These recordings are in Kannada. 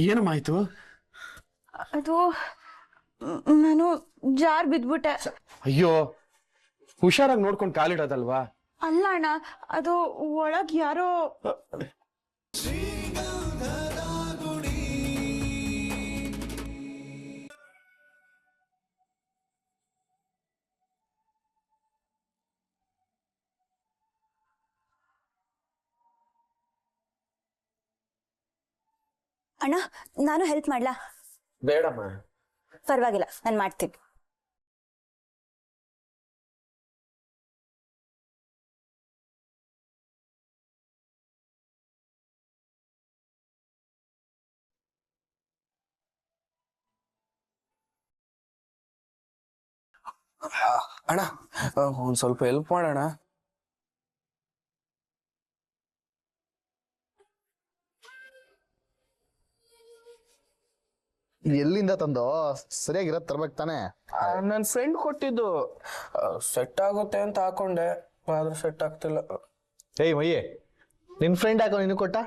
ಏನಮ್ಮಾಯ್ತು? ಅದು ನಾನು ಜಾರ್ ಬಿದ್ಬಿಟ್ಟೆ. ಅಯ್ಯೋ, ಹುಷಾರಾಗಿ ನೋಡ್ಕೊಂಡು ಕಾಲಿಡೋದಲ್ವಾ? ಅಲ್ಲ ಅಣ್ಣ, ಅದು ಒಳಗ್ ಯಾರೋ. ಅಣ್ಣ, ನಾನು ಹೆಲ್ಪ್ ಮಾಡ್ಲಾ? ಬೇಡಮ್ಮ. ಪರವಾಗಿಲ್ಲ, ನಾನು ಮಾಡ್ತೀನಿ. ಅಣ್ಣ, ಒಂದ್ ಸ್ವಲ್ಪ ಹೆಲ್ಪ್ ಮಾಡೋಣ. ಎಲ್ಲಿಂದ ತಂದೋ? ಸರಿಯಾಗಿರೋದ್ ತರ್ಬೇಕು ತಾನೆ. ನನ್ ಫ್ರೆಂಡ್ ಕೊಟ್ಟಿದ್ದು, ಸೆಟ್ ಆಗುತ್ತೆ ಅಂತ ಹಾಕೊಂಡೆ, ಆದ್ರೆ ಸೆಟ್ ಆಗ್ತಿಲ್ಲ. ಏಯ್ ಮಯ್ಯೆ, ನಿನ್ ಫ್ರೆಂಡ್ ಯಾಕೋ ನಿನಗೆ ಕೊಟ್ಟ?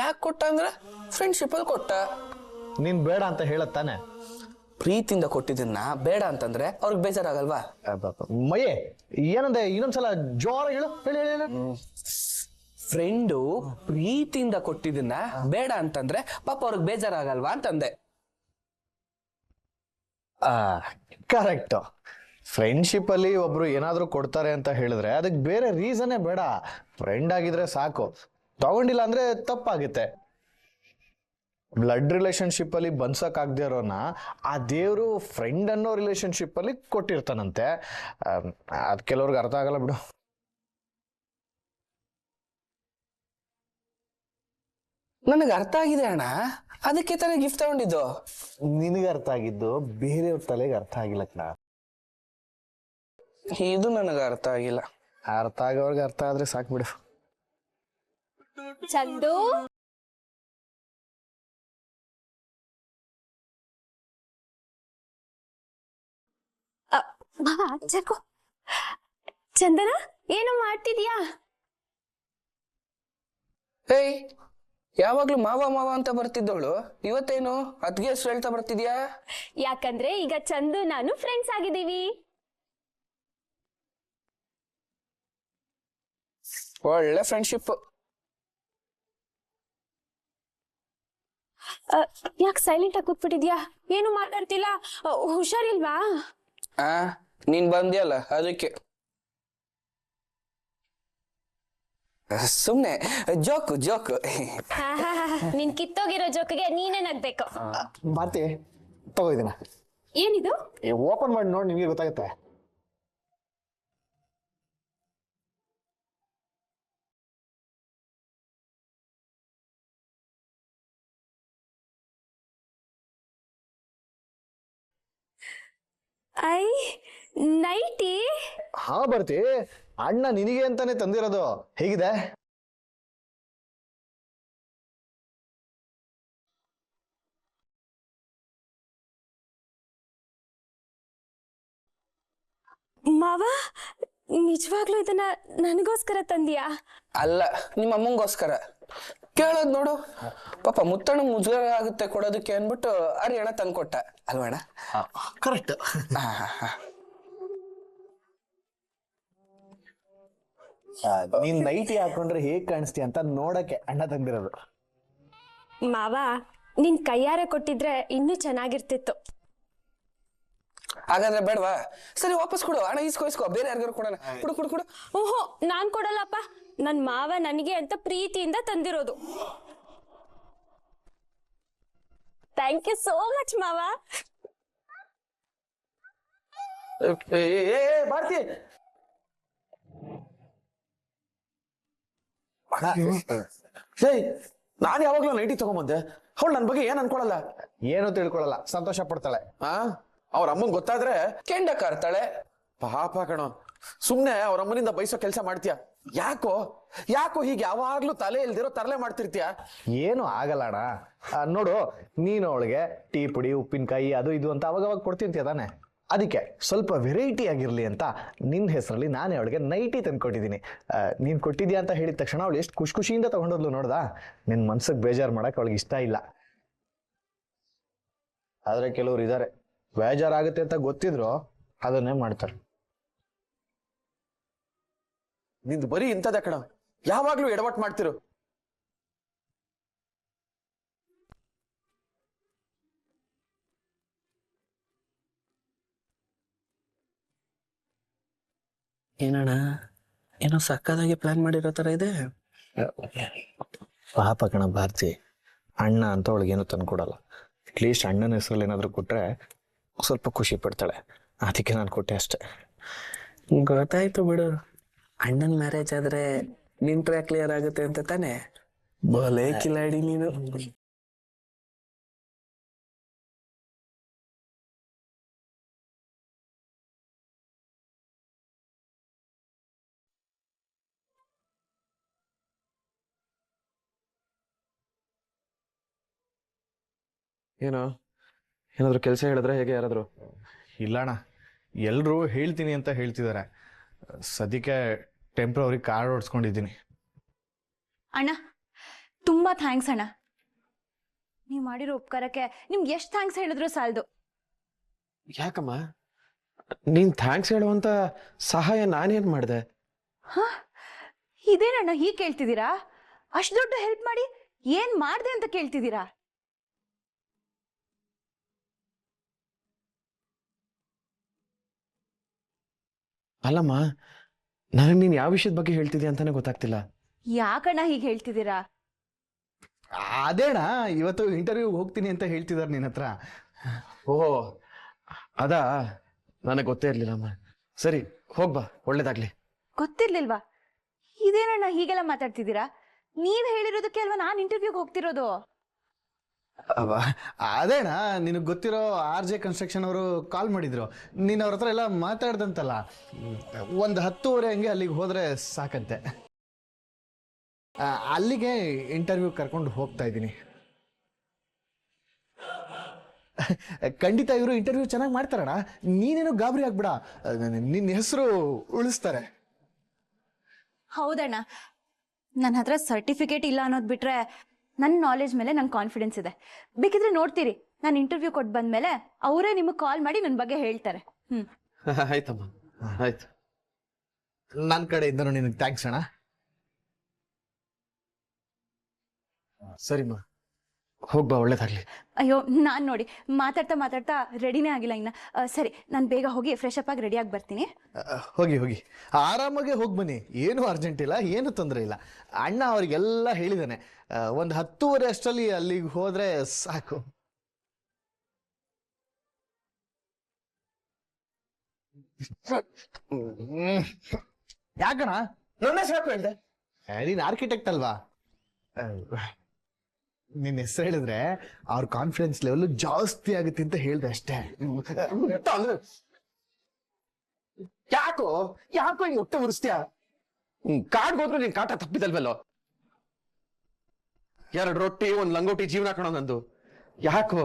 ಯಾಕೆ ಕೊಟ್ಟ ಅಂದ್ರೆ ಫ್ರೆಂಡ್ಶಿಪ್ ಅಲ್ಲಿ ಕೊಟ್ಟ. ನೀನ್ ಬೇಡ ಅಂತ ಹೇಳತ್ತಾನೆ. ಪ್ರೀತಿಯಿಂದ ಕೊಟ್ಟಿದ್ದನ್ನ ಬೇಡ ಅಂತಂದ್ರೆ ಅವ್ರಿಗೆ ಬೇಜಾರಾಗಲ್ವಾ? ಮಯ್ಯೆ, ಏನಂದೆ? ಇನ್ನೊಂದ್ಸಲ ಜೋರ ಹೇಳು. ಫ್ರೆಂಡು ಪ್ರೀತಿಯಿಂದ ಕೊಟ್ಟಿದ್ದನ್ನ ಬೇಡ ಅಂತಂದ್ರೆ ಪಾಪ ಅವ್ರಿಗೆ ಬೇಜಾರಾಗಲ್ವಾ ಅಂತಂದೆ. ಕರೆಕ್ಟ್. ಫ್ರೆಂಡ್ಶಿಪ್ ಅಲ್ಲಿ ಒಬ್ರು ಏನಾದ್ರು ಕೊಡ್ತಾರೆ ಅಂತ ಹೇಳಿದ್ರೆ ಅದಕ್ಕೆ ಬೇರೆ ರೀಸನ್ನೇ ಬೇಡ. ಫ್ರೆಂಡ್ ಆಗಿದ್ರೆ ಸಾಕು. ತಗೊಂಡಿಲ್ಲ ಅಂದ್ರೆ ತಪ್ಪಾಗುತ್ತೆ. ಬ್ಲಡ್ ರಿಲೇಶನ್ಶಿಪ್ ಅಲ್ಲಿ ಬನ್ಸಕ್ ಆಗದೆ ಇರೋನ ಆ ದೇವ್ರು ಫ್ರೆಂಡ್ ಅನ್ನೋ ರಿಲೇಶನ್ಶಿಪ್ ಅಲ್ಲಿ ಕೊಟ್ಟಿರ್ತಾನಂತೆ. ಅದ್ ಕೆಲವ್ರಿಗೆ ಅರ್ಥ ಆಗಲ್ಲ ಬಿಡು. ನನಗೆ ಅರ್ಥ ಆಗಿದೆ ಅಣ್ಣ, ಅದಕ್ಕೆ ತಾನೇ ಗಿಫ್ಟ್ ತಗೊಂಡಿದ್ದು. ನಿನಗೆ ಅರ್ಥ ಆಗಿದ್ದು ಬೇರೆಯವ್ರ ತಲೆಗೆ ಅರ್ಥ ಆಗಿಲ್ಲ ಕಣ. ಇದು ನನಗೆ ಅರ್ಥ ಆಗಿಲ್ಲ. ಅರ್ಥ ಆಗೋರ್ಗೆ ಅರ್ಥ ಆದ್ರೆ ಸಾಕು ಬಿಡು. ಚಂದು, ಮಾವ ಚಕ್ಕು. ಚಂದನ, ಏನು ಮಾಡ್ತಿದ್ಯಾ? ಏಯ್, ಯಾವಾಗ್ಲೂ ಮಾವ ಮಾವ ಅಂತ ಬರ್ತಿದ್ದವಳು ಇವತ್ತೇನು ಅದ್ಗೆ ಹೆಸರು ಹೇಳ್ತಾ ಬರ್ತಿದ್ಯಾ? ಯಾಕಂದ್ರೆ ಈಗ ಚಂದು ನಾನು ಫ್ರೆಂಡ್ಸ್ ಆಗಿದ್ದೀವಿ. ಒಳ್ಳೆ ಫ್ರೆಂಡ್ಶಿಪ್. ಯಾಕೆ ಸೈಲೆಂಟ್ ಆಗಿ ಕೂತ್ಬಿಟ್ಟಿದ್ಯಾ? ಏನು ಮಾತಾಡ್ತಿಲ್ಲ? ಹುಷಾರಿಲ್ವಾ? ನೀನ್ ಬಂದ್ಯಲ್ಲ ಅದಕ್ಕೆ. ಸುಮ್ನೆ ಜೋಕು ಜೋಕು. ನಿನ್ ಕಿತ್ತೋಗಿರೋ ಜೋಕಿಗೆ ನೀನೇ ನಗ್ಬೇಕು. ಮಾತಿ ತಗೋ ಇದನ್ನ. ಏನಿದು? ಓಪನ್ ಮಾಡಿ ನೋಡಿ, ನಿಮ್ಗೆ ಗೊತ್ತಾಗುತ್ತೆ. ಐ ನೈಟಿ. ಹಾ ಬರ್ತಿ, ಅಣ್ಣ ನಿನಗೆ ಅಂತಾನೆ ತಂದಿರೋದು. ಹೇಗಿದೆ? ಮಾವ, ನಿಜವಾಗ್ಲೂ ಇದನ್ನ ನನಗೋಸ್ಕರ ತಂದಿಯಾ? ಅಲ್ಲ, ನಿಮ್ಮ ಅಮ್ಮಂಗೋಸ್ಕರ. ಕೇಳೋದ್ ನೋಡು, ಪಾಪ ಮುತ್ತಣ್ಣ ಮುಜುಗರ ಆಗುತ್ತೆ ಕೊಡೋದಕ್ಕೆ ಅನ್ಬಿಟ್ಟು ಅರಿಯಣ್ಣ ತಂದ್ಕೊಟ್ಟ ಅಲ್ವಣ್ಣ? ಕರೆಕ್ಟ್. ನೀನ್ ನೈಟಿ ಹಾಕೊಂಡ್ರೆ ಹೇಗ್ ಕಾಣಿಸ್ತೀಯ ಅಂತ ನೋಡಕ್ಕೆ ಅಣ್ಣ ತಂದಿರೋದು. ಮಾವ, ನಿನ್ ಕೈಯಾರೆ ಕೊಟ್ಟಿದ್ರೆ ಇನ್ನೂ ಚೆನ್ನಾಗಿರ್ತಿತ್ತು. ಹಾಗಾದ್ರೆ ಬೇಡವಾ? ಸರಿ, ವಾಪಸ್ ಕೊಡು. ಹಣ ಇಸ್ಕೋ, ಬೇರೆ ಯಾರಿಗಾರು ಕೊಡೋಣ. ಕೊಡು ಕೊಡು ಕೊಡು. ಓಹೋ, ನಾನ್ ಕೊಡಲ್ಲಪ್ಪ. ನನ್ ಮಾವ ನನಗೆ ಅಂತ ಪ್ರೀತಿಯಿಂದ ತಂದಿರೋದು. ಥ್ಯಾಂಕ್ ಯು ಸೋ ಮಚ್ ಮಾವ. ಭಾರತಿ, ನಾನ್ ಯಾವಾಗ್ಲೂ ನೈಟಿ ತಗೊಂಬಂದೆ. ಅವಳು ನನ್ ಬಗ್ಗೆ ಏನ್ ಅನ್ಕೊಳಲ್ಲ, ಏನು ತಿಳ್ಕೊಳಲ್ಲ, ಸಂತೋಷ ಪಡ್ತಾಳೆ. ಅವ್ರ ಅಮ್ಮಂಗ್ ಗೊತ್ತಾದ್ರೆ ಕೆಂಡ ಕಾರ್ತಾಳೆ. ಪಾಪ ಕಣೋ. ಸುಮ್ನೆ ಅವ್ರ ಅಮ್ಮನಿಂದ ಬಯಸೋ ಕೆಲಸ ಮಾಡ್ತೀಯ. ಯಾಕೋ ಯಾಕೋ ಹೀಗೆ ಯಾವಾಗ್ಲೂ ತಲೆ ಇಲ್ದಿರೋ ತರಲೆ ಮಾಡ್ತಿರ್ತೀಯ? ಏನು ಆಗಲ್ಲ ಅಣ್ಣ. ನೋಡು, ನೀನು ಅವಳಿಗೆ ಟೀ ಪುಡಿ, ಉಪ್ಪಿನಕಾಯಿ, ಅದು ಇದು ಅಂತ ಅವಾಗವಾಗ ಕೊಡ್ತಿರ್ತೀಯ ತಾನೆ. ಅದಕ್ಕೆ ಸ್ವಲ್ಪ ವೆರೈಟಿ ಆಗಿರಲಿ ಅಂತ ನಿನ್ನ ಹೆಸರಲ್ಲಿ ನಾನೇ ಅವಳಿಗೆ ನೈಟಿ ತಂದ್ಕೊಟ್ಟಿದ್ದೀನಿ. ನೀನು ಕೊಟ್ಟಿದ್ಯಾ ಅಂತ ಹೇಳಿದ ತಕ್ಷಣ ಅವಳು ಎಷ್ಟು ಖುಷಿಯಿಂದ ತಗೊಂಡೋದ್ಲು ನೋಡ್ದಾ. ನಿನ್ನ ಮನ್ಸಿಗೆ ಬೇಜಾರು ಮಾಡಕ್ಕೆ ಅವಳಿಗೆ ಇಷ್ಟ ಇಲ್ಲ. ಆದರೆ ಕೆಲವ್ರು ಇದ್ದಾರೆ, ಬೇಜಾರಾಗುತ್ತೆ ಅಂತ ಗೊತ್ತಿದ್ರು ಅದನ್ನೇ ಮಾಡ್ತಾರೆ. ನಿಂದು ಬರೀ ಇಂಥದ ಕಣ, ಯಾವಾಗ್ಲೂ ಎಡವಟ್ ಮಾಡ್ತಿರು. ಏನಣ್ಣ, ಏನೋ ಸಕ್ಕದಾಗಿ ಪ್ಲಾನ್ ಮಾಡಿರೋ ತರ ಇದೆ. ಪಾಪ ಕಣ ಭಾರತಿ, ಅಣ್ಣ ಅಂತ ಅವಳಿಗೇನು ತಂದ್ಕೊಡಲ್ಲ. ಅಟ್ಲೀಸ್ಟ್ ಅಣ್ಣನ ಹೆಸರಲ್ಲಿ ಏನಾದರೂ ಕೊಟ್ಟರೆ ಸ್ವಲ್ಪ ಖುಷಿ ಪಡ್ತಾಳೆ. ಅದಕ್ಕೆ ನಾನು ಕೊಟ್ಟೆ ಅಷ್ಟೆ. ಗೊತ್ತಾಯ್ತು ಬಿಡು, ಅಣ್ಣನ ಮ್ಯಾರೇಜ್ ಆದ್ರೆ ನಿನ್ ಟ್ರ್ಯಾಕ್ ಕ್ಲಿಯರ್ ಆಗುತ್ತೆ ಅಂತ ತಾನೆ. ಬೋಲೆ ಕಿಲಾಡಿ ನೀನು. ಏನೋ ಏನಾದ್ರು ಕೆಲಸ ಹೇಳಿದ್ರೆ ಹೇಗೆ ಯಾರಾದ್ರು? ಇಲ್ಲಣ್ಣ, ಎಲ್ಲರೂ ಹೇಳ್ತೀನಿ ಅಂತ ಹೇಳ್ತಿದ್ದಾರೆ. ಸದ್ಯಕ್ಕೆ ಟೆಂಪ್ರವರಿ ಕಾರ್ ಓಡಿಸ್ಕೊಂಡಿದ್ದೀನಿ. ಅಣ್ಣ ತುಂಬಾ ಥ್ಯಾಂಕ್ಸ್ ಅಣ್ಣ. ನೀವು ಮಾಡಿರೋ ಉಪಕಾರಕ್ಕೆ ನಿಮ್ಗೆ ಎಷ್ಟು ಥ್ಯಾಂಕ್ಸ್ ಹೇಳಿದ್ರು ಸಾಲದು. ಯಾಕಮ್ಮ, ನೀನ್ ಥ್ಯಾಂಕ್ಸ್ ಹೇಳುವಂತ ಸಹಾಯ ನಾನೇನ್ ಮಾಡಿದೆ? ಹಾ, ಇದೇನಣ್ಣ ಹೀಗೆ ಕೇಳ್ತಿದ್ದೀರಾ? ಅಷ್ಟು ದೊಡ್ಡ ಹೆಲ್ಪ್ ಮಾಡಿ ಏನ್ ಮಾಡ್ದೆ ಅಂತ ಕೇಳ್ತಿದ್ದೀರಾ? ಅಲ್ಲಮ್ಮ, ನನಗೆ ನೀನ್ ಯಾವ ವಿಷಯದ ಬಗ್ಗೆ ಹೇಳ್ತಿದ್ಯಾ ಅಂತಾನೆ ಗೊತ್ತಾಗ್ತಿಲ್ಲ. ಯಾಕಣ್ಣ ಹೀಗೆ ಹೇಳ್ತಿದ್ದೀರಾ? ಅದೇಣ, ಇವತ್ತು ಇಂಟರ್ವ್ಯೂಗೆ ಹೋಗ್ತೀನಿ ಅಂತ ಹೇಳ್ತಿದ್ದಾರೆ ನಿನ್ನ ಹತ್ರ. ಓಹೋ ಅದಾ, ನನಗೆ ಗೊತ್ತೇ ಇರ್ಲಿಲ್ಲಮ್ಮ. ಸರಿ ಹೋಗ್ಬಾ, ಒಳ್ಳೇದಾಗ್ಲಿ. ಗೊತ್ತಿರ್ಲಿಲ್ವಾ? ಇದೇನಣ್ಣ ಹೀಗೆಲ್ಲ ಮಾತಾಡ್ತಿದ್ದೀರಾ? ನೀವ್ ಹೇಳಿರೋದಕ್ಕೆ ಅಲ್ವಾ ನಾನು ಇಂಟರ್ವ್ಯೂಗೆ ಹೋಗ್ತಿರೋದು. ಅದೇಣ, ನಿನಗೆ ಗೊತ್ತಿರೋ RJ ಕನ್ಸ್ಟ್ರಕ್ಷನ್ ಅವರು ಕಾಲ್ ಮಾಡಿದ್ರು. ನೀನು ಅವ್ರ ಹತ್ರ ಎಲ್ಲ ಮಾತಾಡ್ದಂತಲ್ಲ. ಒಂದು 10:30 ಹಂಗೆ ಅಲ್ಲಿಗೆ ಹೋದ್ರೆ ಸಾಕಂತೆ. ಅಲ್ಲಿಗೆ ಇಂಟರ್ವ್ಯೂ ಕರ್ಕೊಂಡು ಹೋಗ್ತಾ ಇದ್ದೀನಿ. ಖಂಡಿತ ಇವರು ಇಂಟರ್ವ್ಯೂ ಚೆನ್ನಾಗಿ ಮಾಡ್ತಾರಣ, ನೀನೇನು ಗಾಬರಿ ಆಗ್ಬಿಡ. ನಿನ್ನ ಹೆಸರು ಉಳಿಸ್ತಾರೆ. ಹೌದಣ್ಣ, ನನ್ನ ಹತ್ರ ಸರ್ಟಿಫಿಕೇಟ್ ಇಲ್ಲ ಅನ್ನೋದು ಬಿಟ್ರೆ ನನ್ನ ನಾಲೆಜ್ ಮೇಲೆ ನಂಗೆ ಕಾನ್ಫಿಡೆನ್ಸ್ ಇದೆ. ಬೇಕಿದ್ರೆ ನೋಡ್ತೀರಿ, ನಾನು ಇಂಟರ್ವ್ಯೂ ಕೊಟ್ಟು ಬಂದ್ಮೇಲೆ ಅವರೇ ನಿಮಗೆ ಕಾಲ್ ಮಾಡಿ ನನ್ನ ಬಗ್ಗೆ ಹೇಳ್ತಾರೆ. ಆಯ್ತಮ್ಮ, ಆಯ್ತು. ನನ್ನ ಕಡೆಯಿಂದನೂ ನಿನಗೆ ಥ್ಯಾಂಕ್ಸ್ ಅಣ್ಣ. ಸರಿಮ್ಮ, ಹೋಗ್ಬಾ, ಒಳ್ಳೇದಾಗ್ಲಿ. ಅಯ್ಯೋ, ನಾನು ನೋಡಿ ಮಾತಾಡ್ತಾ ಮಾತಾಡ್ತಾ ರೆಡಿನೇ ಆಗಿಲ್ಲ ಇನ್ನ. ಸರಿ, ನಾನು ಬೇಗ ಹೋಗಿ ಫ್ರೆಶ್ ಅಪ್ ಆಗಿ ರೆಡಿಯಾಗಿ ಬರ್ತೀನಿ. ಹೋಗಿ ಹೋಗಿ ಆರಾಮಾಗೆ ಹೋಗಿ ಬನ್ನಿ, ಏನು ಅರ್ಜೆಂಟ್ ಇಲ್ಲ, ಏನು ತೊಂದರೆ ಇಲ್ಲ. ಅಣ್ಣ ಅವ್ರಿಗೆಲ್ಲ ಹೇಳಿದ್ದಾನೆ. ಒಂದು 10:30 ಅಷ್ಟರಲ್ಲಿ ಅಲ್ಲಿಗೆ ಹೋದ್ರೆ ಸಾಕು. ಯಾಕಣ ನನ್ನ ಸಾಕು ಹೇಳ್ದೆ? ನೀನ್ ಆರ್ಕಿಟೆಕ್ಟ್ ಅಲ್ವಾ? ನಿನ್ನ ಹೆಸರು ಹೇಳಿದ್ರೆ ಅವ್ರ ಕಾನ್ಫಿಡೆನ್ಸ್ ಲೆವೆಲ್ ಜಾಸ್ತಿ ಆಗುತ್ತೆ ಅಂತ ಹೇಳ್ದೆ ಅಷ್ಟೇ. ಯಾಕೋ ಯಾಕೋ ಹಿಂಗ್ ಹೊಟ್ಟೆ ಉರಿಸ್ತೀಯ? ಕಾಡ್ಗೆ ಹೋದ್ರು ನೀನ್ ಕಾಟ ತಪ್ಪಿದಲ್ವಲ್ಲೋ. 2 ರೊಟ್ಟಿ 1 ಲಂಗೋಟಿ ಜೀವನ ಕಣೋ ನಂದು. ಯಾಕೋ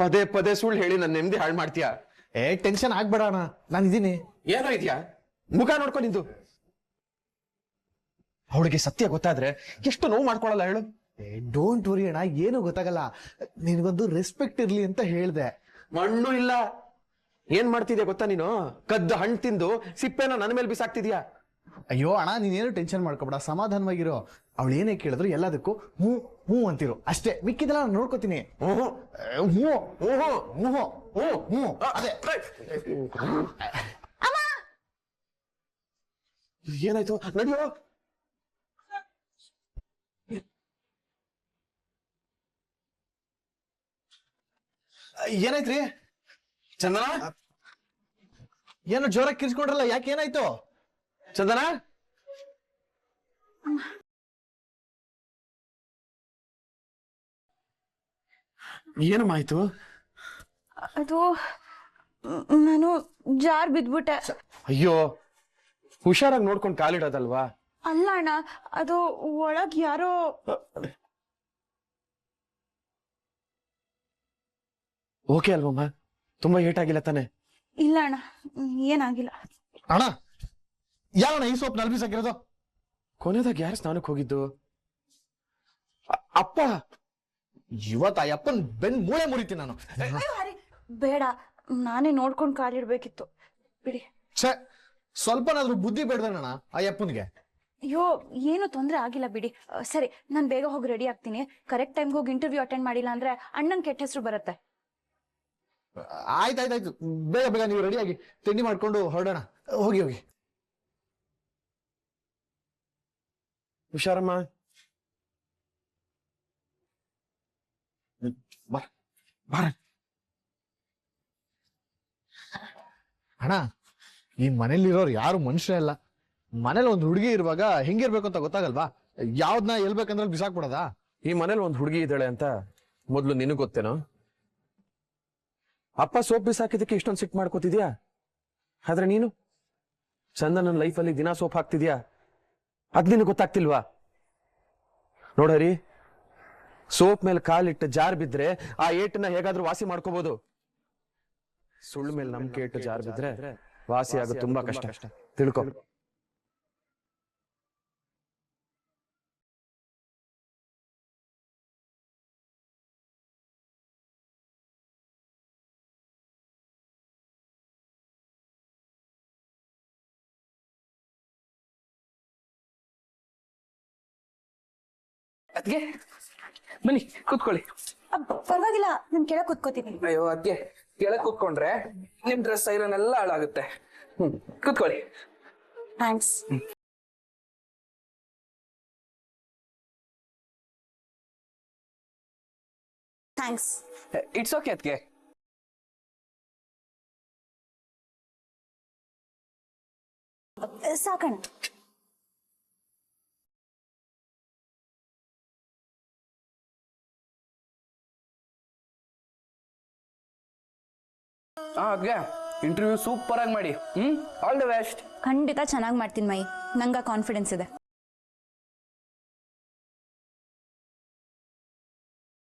ಪದೇ ಪದೇ ಸುಳ್ಳು ಹೇಳಿ ನನ್ನ ನೆಮ್ಮದಿ ಹಾಳು ಮಾಡ್ತೀಯ? ಟೆನ್ಷನ್ ಆಗ್ಬೇಡ ಅಣ್ಣ, ನಾನಿದ್ದೀನಿ. ಏನೋ ಇದೆಯಾ, ಮುಖ ನೋಡ್ಕೊ ನಿಂದು. ಅವಳಿಗೆ ಸತ್ಯ ಗೊತ್ತಾದ್ರೆ ಎಷ್ಟು ನೋವು ಮಾಡ್ಕೊಳಲ್ಲ ಹೇಳು. ಡೋಂಟ್ ವರಿ ಅಣ್ಣ, ಏನು ಗೊತ್ತಾಗಲ್ಲ. ನಿನ್ಗೊಂದು ರೆಸ್ಪೆಕ್ಟ್ ಇರ್ಲಿ ಅಂತ ಹೇಳ್ದೆ. ಮಣ್ಣು ಇಲ್ಲ. ಏನ್ ಮಾಡ್ತಿದ್ಯಾ ಗೊತ್ತಾ ನೀನು? ಕದ್ದು ಹಣ್ಣು ತಿಂದು ಸಿಪ್ಪೆನ ನನ್ನ ಮೇಲೆ ಬಿಸಾಕ್ತಿದ್ಯಾ. ಅಯ್ಯೋ ಅಣ್ಣ, ನೀನೇನು ಟೆನ್ಷನ್ ಮಾಡ್ಕೊಬೇಡ, ಸಮಾಧಾನವಾಗಿರೋ. ಅವಳು ಏನೇ ಕೇಳಿದ್ರು ಎಲ್ಲದಕ್ಕೂ ಹ್ಞೂ ಹ್ಞೂ ಅಂತಿರು ಅಷ್ಟೇ. ಮಿಕ್ಕಿದೆಲ್ಲ ನಾನು ನೋಡ್ಕೋತೀನಿ. ಹ್ಞೂ ಹ್ಞೂ ಹ್ಞೂ ಹ್ಞೂ ಹ್ಞೂ ಅದೇ. ಏನಾಯ್ತು? ನಡಿಯೋ. ಏನಾಯ್ತ್ರಿ? ಚಂದನ, ಏನು ಜೋರಾಗಿ ಕಿರ್ಸ್ಕೊಂಡ್ರಲ್ಲ, ಯಾಕೆ ಏನಾಯ್ತು? ಚಂದನ, ಏನಮ್ಮ ಆಯ್ತು? ಅದು ನಾನು ಜಾರ್ ಬಿದ್ಬಿಟ್ಟೆ. ಅಯ್ಯೋ, ಹುಷಾರಾಗಿ ನೋಡ್ಕೊಂಡು ಕಾಲಿಡೋದಲ್ವಾ? ಅಲ್ಲ ಅಣ್ಣ, ಅದು ಒಳಗ್ ಯಾರೋ. ಓಕೆ ಅಲ್ವಮ್ಮ? ತುಂಬಾ ಏಟಾಗಿಲ್ಲ ತಾನೆ? ಇಲ್ಲ ಅಣ್ಣ ಏನಾಗಿಲ್ಲ. ಅಣ್ಣ ಯಾವಣ್ಣ ಈ ಸೋಪ್ ನಲ್ಲಿ ಬೀಸಾಕಿರೋದು? ಕೊನೆದಾಗ ಯಾರು ಸ್ನಾನಕ್ಕೆ ಹೋಗಿದ್ದು? ಅಪ್ಪ. ಇವತ್ತು ಆ ಅಪ್ಪನ್ ಬೆನ್ ಮೂಳೆ ಮುರಿತೀನಿ ನಾನು. ಬೇಡ, ನಾನೇ ನೋಡ್ಕೊಂಡು ಕಾಲಿಡ್ಬೇಕಿತ್ತು, ಬಿಡಿ. ಛೇ, ಸ್ವಲ್ಪನಾದ್ರೂ ಬುದ್ಧಿ ಬೇಡ್ದಣ್ಣ ಆ ಅಪ್ಪನ್ಗೆ. ಅಯ್ಯೋ ಏನು ತೊಂದರೆ ಆಗಿಲ್ಲ ಬಿಡಿ. ಸರಿ, ನಾನು ಬೇಗ ಹೋಗಿ ರೆಡಿ ಆಗ್ತೀನಿ. ಕರೆಕ್ಟ್ ಟೈಮ್ಗೆ ಹೋಗಿ ಇಂಟರ್ವ್ಯೂ ಅಟೆಂಡ್ ಮಾಡಿಲ್ಲ ಅಂದ್ರೆ ಅಣ್ಣನ್ ಕೆಟ್ಟ ಹೆಸರು ಬರುತ್ತೆ. ಆಯ್ತಾಯ್ತಾಯ್ತು, ಬೇಗ ಬೇಗ ನೀವು ರೆಡಿಯಾಗಿ ತಿಂಡಿ ಮಾಡ್ಕೊಂಡು ಹೊರಡೋಣ. ಹೋಗಿ ಹೋಗಿ. ಹುಷಾರಮ್ಮ. ಬಾರ ಅಣ್ಣ, ಈ ಮನೇಲಿರೋರು ಯಾರು ಮನುಷ್ಯ ಇಲ್ಲ. ಮನೇಲಿ ಒಂದು ಹುಡುಗಿ ಇರುವಾಗ ಹೆಂಗಿರ್ಬೇಕು ಅಂತ ಗೊತ್ತಾಗಲ್ವಾ? ಯಾವ್ದನ್ನ ಎಲ್ಬೇಕಂದ್ರೆ ಬಿಸಾಕ್ಬಿಡೋದಾ? ಈ ಮನೇಲಿ ಒಂದು ಹುಡುಗಿ ಇದ್ದಾಳೆ ಅಂತ ಮೊದ್ಲು ನಿನಗ್ ಗೊತ್ತೇನೋ? ಅಪ್ಪ ಸೋಪ್ ಬಿಸಾಕಿದಕ್ಕೆ ಇಷ್ಟೊಂದು ಸಿಟ್ ಮಾಡ್ಕೋತಿದ್ಯಾ, ಆದ್ರೆ ನೀನು ಚಂದನ ಲೈಫಲ್ಲಿ ದಿನಾ ಸೋಪ್ ಹಾಕ್ತಿದ್ಯಾ, ಅದ್ ನಿನಗೆ ಗೊತ್ತಾಗ್ತಿಲ್ವಾ? ನೋಡರಿ, ಸೋಪ್ ಮೇಲೆ ಕಾಲಿಟ್ಟು ಜಾರ್ ಬಿದ್ರೆ ಆ ಏಟನ್ನ ಹೇಗಾದ್ರೂ ವಾಸಿ ಮಾಡ್ಕೋಬಹುದು. ಸುಳ್ಳು ಮೇಲೆ ನಂಬಿಕೆ ಇಟ್ಟು ಜಾರ್ ಬಿದ್ರೆ ವಾಸಿ ಆಗೋದು ತುಂಬಾ ಕಷ್ಟ, ತಿಳ್ಕೊ. ಅದ್ಗೆ ಬನ್ನಿ ಕೂತ್ಕೊಳ್ಳಿ. ಪರವಾಗಿಲ್ಲ, ನಾನು ಕೆಳಗೆ ಕೂತ್ಕೋತೀನಿ. ಅಯ್ಯೋ ಅದ್ಗೆ ಕೆಳಗ್ ಕೂತ್ಕೊಂಡ್ರೆ ನಿಮ್ ಡ್ರೆಸ್ ಐರನ್ ಎಲ್ಲ ಹಾಳಾಗುತ್ತೆ. ಕೂತ್ಕೊಳ್ಳಿ. ಥ್ಯಾಂಕ್ಸ್. ಥ್ಯಾಂಕ್ಸ್. ಇಟ್ಸ್ ಓಕೆ ಅದ್ಗೆ. ಸಾಕಣ್ಣ. ಅದ್ಗೆ ಇಂಟರ್ವ್ಯೂ ಸೂಪರ್ ಆಗಿ ಮಾಡಿ. All the best. ಖಂಡಿತ ಚೆನ್ನಾಗಿ ಮಾಡ್ತೀನಿ ಮೈ, ನಂಗೆ ಕಾನ್ಫಿಡೆನ್ಸ್ ಇದೆ.